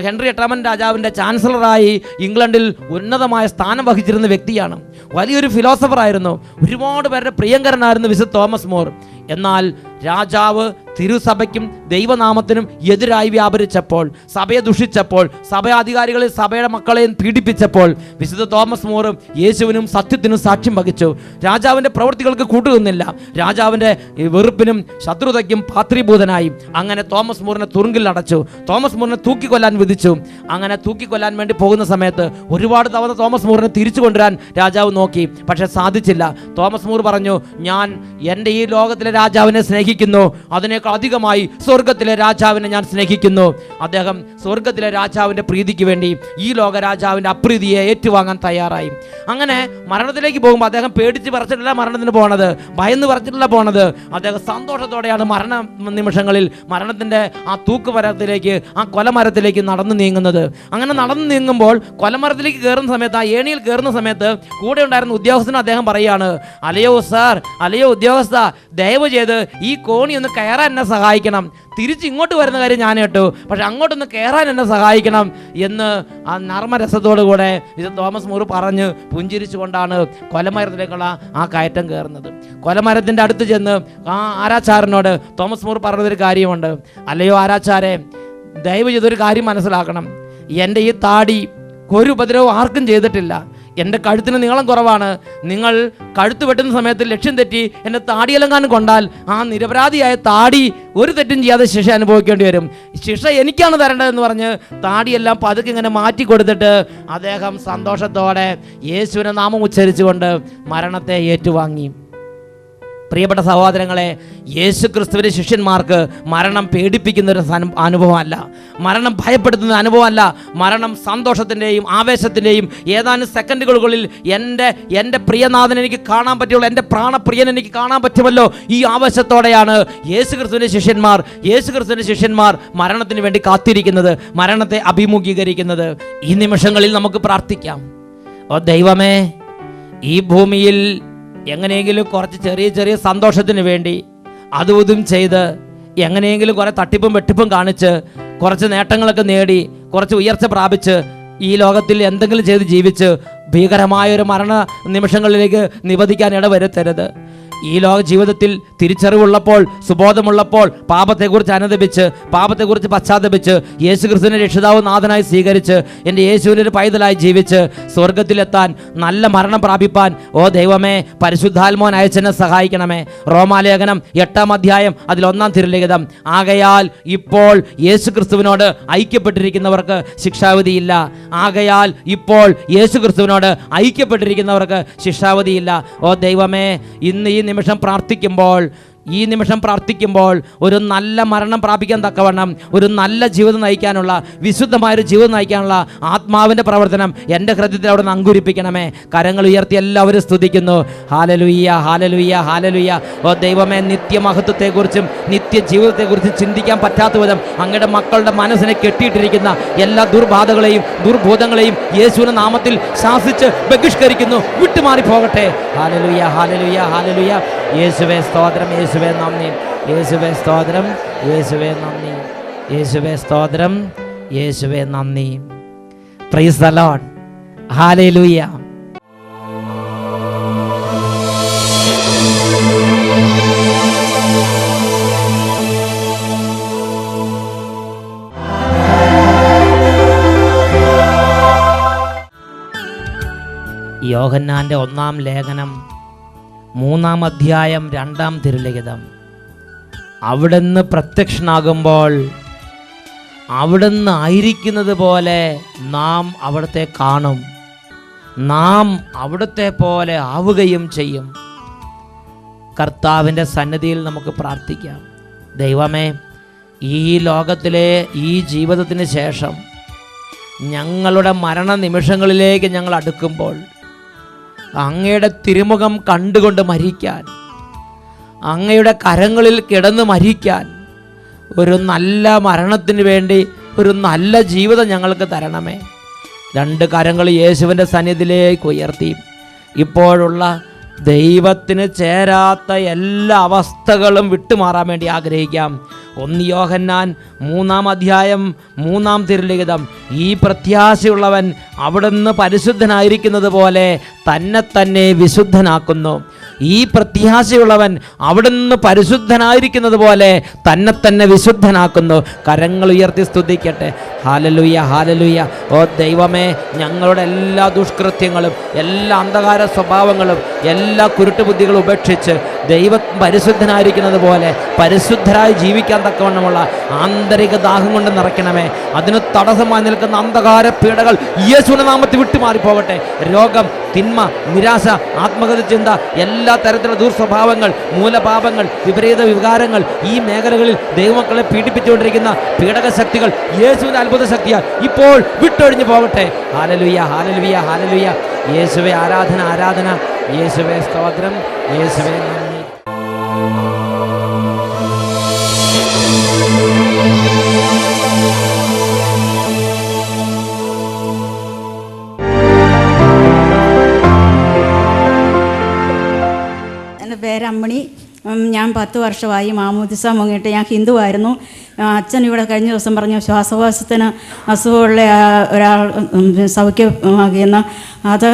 ഹെൻറി എട്ടാമൻ രാജാവിൻ്റെ ചാൻസലറായി ഇംഗ്ലണ്ടിൽ ഉന്നതമായ സ്ഥാനം വഹിച്ചിരുന്ന വ്യക്തിയാണ്. വലിയൊരു ഫിലോസഫറായിരുന്നു. ഒരുപാട് പേരുടെ പ്രിയങ്കരനായിരുന്നു വിശുദ്ധ തോമസ് മൂർ. എന്നാൽ രാജാവ് തിരുസഭയ്ക്കും ദൈവനാമത്തിനും എതിരായി വ്യാപരിച്ചപ്പോൾ, സഭയെ ദുഷിച്ചപ്പോൾ, സഭയാധികാരികളെ സഭയുടെ മക്കളെയും പീഡിപ്പിച്ചപ്പോൾ വിശുദ്ധ തോമസ് മൂറും യേശുവിനും സത്യത്തിനും സാക്ഷ്യം വഹിച്ചു. രാജാവിൻ്റെ പ്രവൃത്തികൾക്ക് കൂട്ടുനിന്നില്ല. രാജാവിൻ്റെ വെറുപ്പിനും ശത്രുതയ്ക്കും പാത്രീഭൂതനായി. അങ്ങനെ തോമസ് മൂറിനെ തുറുങ്കിൽ അടച്ചു. തോമസ് മൂറിനെ തൂക്കിക്കൊല്ലാൻ വിധിച്ചു. അങ്ങനെ തൂക്കിക്കൊല്ലാൻ വേണ്ടി പോകുന്ന സമയത്ത് ഒരുപാട് തവണ തോമസ് മൂറിനെ തിരിച്ചു കൊണ്ടുവരാൻ രാജാവ് നോക്കി, പക്ഷെ സാധിച്ചില്ല. തോമസ് മൂർ പറഞ്ഞു, ഞാൻ എൻ്റെ ഈ ലോകത്തിലെ രാജാവിനെ സ്നേഹിക്കുന്നു, അതിനേക്കാൾ അധികമായി സ്വർഗത്തിലെ രാജാവിനെ ഞാൻ സ്നേഹിക്കുന്നു. അദ്ദേഹം സ്വർഗത്തിലെ രാജാവിൻ്റെ പ്രീതിക്ക് വേണ്ടി ഈ ലോക രാജാവിൻ്റെ അപ്രീതിയെ ഏറ്റുവാങ്ങാൻ തയ്യാറായി. അങ്ങനെ മരണത്തിലേക്ക് പോകുമ്പോൾ അദ്ദേഹം പേടിച്ച് പറിച്ചിട്ടല്ല മരണത്തിന് പോണത്, ഭയന്ന് പറിച്ചിട്ടല്ല പോണത്. അദ്ദേഹം സന്തോഷത്തോടെയാണ് മരണ നിമിഷങ്ങളിൽ മരണത്തിൻ്റെ ആ തൂക്കുമരത്തിലേക്ക്, ആ കൊലമരത്തിലേക്ക് നടന്നു നീങ്ങുന്നത്. അങ്ങനെ നടന്നു നീങ്ങുമ്പോൾ കൊലമരത്തിലേക്ക് കയറുന്ന സമയത്ത്, ആ ഏണിയിൽ കയറുന്ന സമയത്ത് കൂടെ ഉണ്ടായിരുന്ന ഉദ്യോഗസ്ഥന് അദ്ദേഹം പറയുകയാണ്, അല്ലയോ സാർ, അല്ലയോ ഉദ്യോഗസ്ഥ, ദയവ് ചെയ്ത് ഈ കോണി ഒന്ന് കയറാൻ എന്നെ സഹായിക്കണം. തിരിച്ച് ഇങ്ങോട്ട് വരുന്ന കാര്യം ഞാൻ കേട്ടു, പക്ഷെ അങ്ങോട്ടൊന്ന് കയറാൻ എന്നെ സഹായിക്കണം എന്ന് ആ നർമ്മരസത്തോടു കൂടെ ഇത് തോമസ് മൂർ പറഞ്ഞ് പുഞ്ചിരിച്ചുകൊണ്ടാണ് കൊലമരത്തിലേക്കുള്ള ആ കയറ്റം കയറുന്നത്. കൊലമരത്തിൻ്റെ അടുത്ത് ചെന്ന് ആ ആരാച്ചാരനോട് തോമസ് മൂർ പറഞ്ഞൊരു കാര്യമുണ്ട്. അല്ലയോ ആരാച്ചാരെ, ദയവ് ചെയ്തൊരു കാര്യം മനസ്സിലാക്കണം. എൻ്റെ ഈ താടി ഒരു ഉപദ്രവം ആർക്കും ചെയ്തിട്ടില്ല. എൻ്റെ കഴുത്തിന് നീളം കുറവാണ്. നിങ്ങൾ കഴുത്ത് വെട്ടുന്ന സമയത്ത് ലക്ഷ്യം തെറ്റി എൻ്റെ താടിയെല്ലാം കൊണ്ടാൽ ആ നിരപരാധിയായ താടി ഒരു തെറ്റും ചെയ്യാതെ ശിക്ഷ അനുഭവിക്കേണ്ടി വരും. ശിക്ഷ എനിക്കാണ് തരേണ്ടതെന്ന് പറഞ്ഞ് താടിയെല്ലാം പതുക്കെ ഇങ്ങനെ മാറ്റി കൊടുത്തിട്ട് അദ്ദേഹം സന്തോഷത്തോടെ യേശുവിനെ നാമം ഉച്ചരിച്ചുകൊണ്ട് മരണത്തെ ഏറ്റുവാങ്ങി. പ്രിയപ്പെട്ട സഹോദരങ്ങളെ, യേശു ക്രിസ്തുവിൻ്റെ ശിഷ്യന്മാർക്ക് മരണം പേടിപ്പിക്കുന്നൊരു അനുഭവമല്ല, മരണം ഭയപ്പെടുത്തുന്ന അനുഭവമല്ല. മരണം സന്തോഷത്തിൻ്റെയും ആവേശത്തിൻ്റെയും ഏതാനും സെക്കൻഡുകൾക്കുള്ളിൽ എൻ്റെ പ്രിയനാഥൻ എനിക്ക് കാണാൻ പറ്റുള്ളൂ, എൻ്റെ പ്രാണപ്രിയൻ എനിക്ക് കാണാൻ പറ്റുമല്ലോ, ഈ ആവേശത്തോടെയാണ് യേശു ക്രിസ്തുവിൻ്റെ ശിഷ്യന്മാർ മരണത്തിന് വേണ്ടി കാത്തിരിക്കുന്നത്, മരണത്തെ അഭിമുഖീകരിക്കുന്നത്. ഈ നിമിഷങ്ങളിൽ നമുക്ക് പ്രാർത്ഥിക്കാം. ഓ ദൈവമേ, ഈ ഭൂമിയിൽ എങ്ങനെയെങ്കിലും കുറച്ച് ചെറിയ ചെറിയ സന്തോഷത്തിന് വേണ്ടി അതും ഇതും ചെയ്ത് എങ്ങനെയെങ്കിലും കുറേ തട്ടിപ്പും വെട്ടിപ്പും കാണിച്ച് കുറച്ച് നേട്ടങ്ങളൊക്കെ നേടി കുറച്ച് ഉയർച്ച പ്രാപിച്ച് ഈ ലോകത്തിൽ എന്തെങ്കിലും ചെയ്ത് ജീവിച്ച് ഭീകരമായൊരു മരണ നിമിഷങ്ങളിലേക്ക് നിവധിക്കാൻ ഇടവരുത്തരുത്. ഈ ലോക ജീവിതത്തിൽ തിരിച്ചറിവുള്ളപ്പോൾ, സുബോധമുള്ളപ്പോൾ പാപത്തെക്കുറിച്ച് അനുദപിച്ച്, പാപത്തെക്കുറിച്ച് പശ്ചാത്തപിച്ച്, യേശു ക്രിസ്തുവിനെ രക്ഷിതാവ് നാഥനായി സ്വീകരിച്ച് എൻ്റെ യേശുവിൻ്റെ ഒരു പൈതലായി ജീവിച്ച് സ്വർഗത്തിലെത്താൻ, നല്ല മരണം പ്രാപിപ്പാൻ ഓ ദൈവമേ പരിശുദ്ധാത്മാവൻ അയച്ചെന്നെ സഹായിക്കണമേ. റോമാലേഖനം 8-ാം അധ്യായം അതിൽ 1-ാം തിരുലിഖിതം, ആകയാൽ ഇപ്പോൾ യേശു ക്രിസ്തുവിനോട് ഐക്യപ്പെട്ടിരിക്കുന്നവർക്ക് ശിക്ഷാവിധിയില്ല. ആകയാൽ ഇപ്പോൾ യേശു ക്രിസ്തുവിനോട് ഐക്യപ്പെട്ടിരിക്കുന്നവർക്ക് ശിക്ഷാവിധിയില്ല. ഓ ദൈവമേ, ഇന്ന് ഈ നിമിഷം പ്രാർത്ഥിക്കുമ്പോൾ ഒരു നല്ല മരണം പ്രാപിക്കാൻ തക്കവണ്ണം, ഒരു നല്ല ജീവിതം നയിക്കാനുള്ള, വിശുദ്ധമായൊരു ജീവിതം നയിക്കാനുള്ള ആത്മാവിൻ്റെ പ്രവർത്തനം എൻ്റെ ഹൃദയത്തിൽ അവിടെ നിന്ന് അങ്കുരിപ്പിക്കണമേ. കരങ്ങൾ ഉയർത്തി എല്ലാവരും സ്തുതിക്കുന്നു. ഹാലലുയ്യ, ഹാലലുയ്യ, ഹാലലുയ്യ. ഓ ദൈവമേ, നിത്യമഹത്വത്തെക്കുറിച്ചും നിത്യജീവിതത്തെക്കുറിച്ചും ചിന്തിക്കാൻ പറ്റാത്ത വിധം അങ്ങയുടെ മക്കളുടെ മനസ്സിനെ കെട്ടിയിട്ടിരിക്കുന്ന എല്ലാ ദുർബാധകളെയും ദുർഭൂതങ്ങളെയും യേശുവിന്റെ നാമത്തിൽ ശാസിച്ച് ബഹിഷ്കരിക്കുന്നു. വിട്ടുമാറി പോകട്ടെ. ഹാലലുയ്യ, ഹാലലുയ്യ, ഹാലലുയ്യ. യേശുവേ സ്തോത്രം, യേശുവേ നന്ദി, യേശുവേ സ്തോത്രം, യേശുവേ നന്ദി, യേശുവേ സ്തോത്രം, യേശുവേ നന്ദി. Praise the Lord. ഹല്ലേലൂയ. യോഹന്നാന്റെ 1-ാം ലേഖനം 3-ാം അധ്യായം 2-ാം തിരുലിഖിതം. അവിടുന്ന് പ്രത്യക്ഷനാകുമ്പോൾ അവിടുന്ന് ആയിരിക്കുന്നത് പോലെ നാം അവിടുത്തെ കാണും, നാം അവിടുത്തെ പോലെ ആവുകയും ചെയ്യും. കർത്താവിൻ്റെ സന്നിധിയിൽ നമുക്ക് പ്രാർത്ഥിക്കാം. ദൈവമേ, ഈ ലോകത്തിലെ ഈ ജീവിതത്തിന് ശേഷം ഞങ്ങളുടെ മരണ നിമിഷങ്ങളിലേക്ക് ഞങ്ങൾ അടുക്കുമ്പോൾ അങ്ങയുടെ തിരുമുഖം കണ്ടുകൊണ്ട് മരിക്കാൻ, അങ്ങയുടെ കരങ്ങളിൽ കിടന്ന് മരിക്കാൻ, ഒരു നല്ല മരണത്തിന് വേണ്ടി ഒരു നല്ല ജീവിതം ഞങ്ങൾക്ക് തരണമേ. 2 കരങ്ങൾ യേശുവിൻ്റെ സന്നിധിയിലേക്ക് ഉയർത്തി ഇപ്പോഴുള്ള ദൈവത്തിന് ചേരാത്ത എല്ലാ അവസ്ഥകളും വിട്ടുമാറാൻ വേണ്ടി ആഗ്രഹിക്കാം. 1 യോഹന്നാൻ 3-ാം അധ്യായം 3-ാം തിരുലിഖിതം, ഈ പ്രത്യാശയുള്ളവൻ അവിടുന്ന് പരിശുദ്ധനായിരിക്കുന്നത് പോലെ തന്നെ വിശുദ്ധനാക്കുന്നു. ഈ പ്രത്യാശയുള്ളവൻ അവിടുന്ന് പരിശുദ്ധനായിരിക്കുന്നത് പോലെ തന്നെ വിശുദ്ധനാക്കുന്നു. കരങ്ങൾ ഉയർത്തി സ്തുതിക്കട്ടെ. ഹാലലുയ, ഹാലലുയ. ഓ ദൈവമേ, ഞങ്ങളുടെ എല്ലാ ദുഷ്കൃത്യങ്ങളും, എല്ലാ അന്ധകാര സ്വഭാവങ്ങളും, എല്ലാ കുരുട്ടുബുദ്ധികളും ഉപേക്ഷിച്ച് ദൈവം പരിശുദ്ധനായിരിക്കുന്നത് പോലെ പരിശുദ്ധരായി ജീവിക്കാൻ തക്കവണ്ണമുള്ള ആന്തരിക ദാഹം കൊണ്ട് നിറയ്ക്കണമേ. അതിന് തടസ്സമായി നിൽക്കുന്ന അന്ധകാര പീഡകൾ യേശുവിന്റെ നാമത്തിൽ വിട്ടുമാറിപ്പോകട്ടെ. രോഗം, തിന്മ, നിരാശ, ആത്മഹത്യ ചിന്ത, എല്ലാ തരത്തിലുള്ള ദുർസ്വഭാവങ്ങൾ, മൂലപാപങ്ങൾ, വിപരീത വികാരങ്ങൾ, ഈ മേഖലകളിൽ ദൈവമക്കളെ പീഡിപ്പിച്ചുകൊണ്ടിരിക്കുന്ന പീഡക ശക്തികൾ യേശുവിന്റെ അത്ഭുത ശക്തിയാൽ ഇപ്പോൾ വിട്ടൊഴിഞ്ഞു പോകട്ടെ. ഹാലലുയ, ഹാലലുയ, ഹാലലുയ. യേശുവേ ആരാധന, ആരാധന. യേശുവേ സ്തോത്രം, യേശുവേ നന്ദി. എൻ്റെ പേര് അമ്മണി. ഞാൻ 10 വർഷമായി മാമോദിസ മുങ്ങിയിട്ട്. ഞാൻ ഹിന്ദുവായിരുന്നു. അച്ഛൻ ഇവിടെ കഴിഞ്ഞ ദിവസം പറഞ്ഞു ശ്വാസകോശത്തിന് അസുഖമുള്ള ഒരാൾ സൗഖ്യമാക്കിയെന്ന്. അത്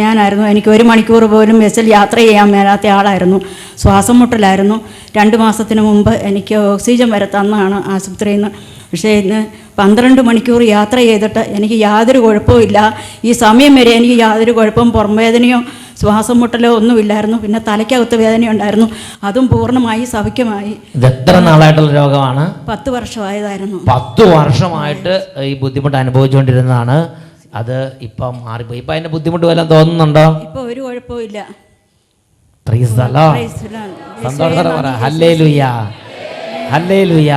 ഞാനായിരുന്നു. എനിക്ക് 1 മണിക്കൂർ പോലും ബസ്സിൽ യാത്ര ചെയ്യാൻ മേലാത്ത ആളായിരുന്നു. ശ്വാസം മുട്ടലായിരുന്നു. 2 മാസത്തിന് മുമ്പ് എനിക്ക് ഓക്സിജൻ വരെ തന്നാണ് ആശുപത്രിയിൽ നിന്ന്. പക്ഷേ ഇന്ന് 12 മണിക്കൂർ യാത്ര ചെയ്തിട്ട് എനിക്ക് യാതൊരു കുഴപ്പമില്ല. ഈ സമയം വരെ എനിക്ക് യാതൊരു കുഴപ്പവും, പുറംവേദനയോ ശ്വാസം മുട്ടലോ ഒന്നുമില്ലായിരുന്നു. പിന്നെ തലയ്ക്കകത്ത് വേദനയുണ്ടായിരുന്നു. അതും പൂർണ്ണമായി സൗഖ്യമായി. ഇത് എത്ര നാളായിട്ടുള്ള രോഗമാണ്? 10 വർഷമായതായിരുന്നു. 10 വർഷമായിട്ട് ഈ ബുദ്ധിമുട്ട് അനുഭവിച്ചുകൊണ്ടിരുന്നതാണ്. അത് ഇപ്പം മാറിപ്പോയി. ഇപ്പം അതിന്റെ ബുദ്ധിമുട്ട് വല്ലതും തോന്നുന്നുണ്ടോ? ഇപ്പോൾ ഒരു കുഴപ്പമില്ല. സന്തോഷത്തോടെ പറ ഹല്ലേലൂയ, ഹല്ലേലൂയ.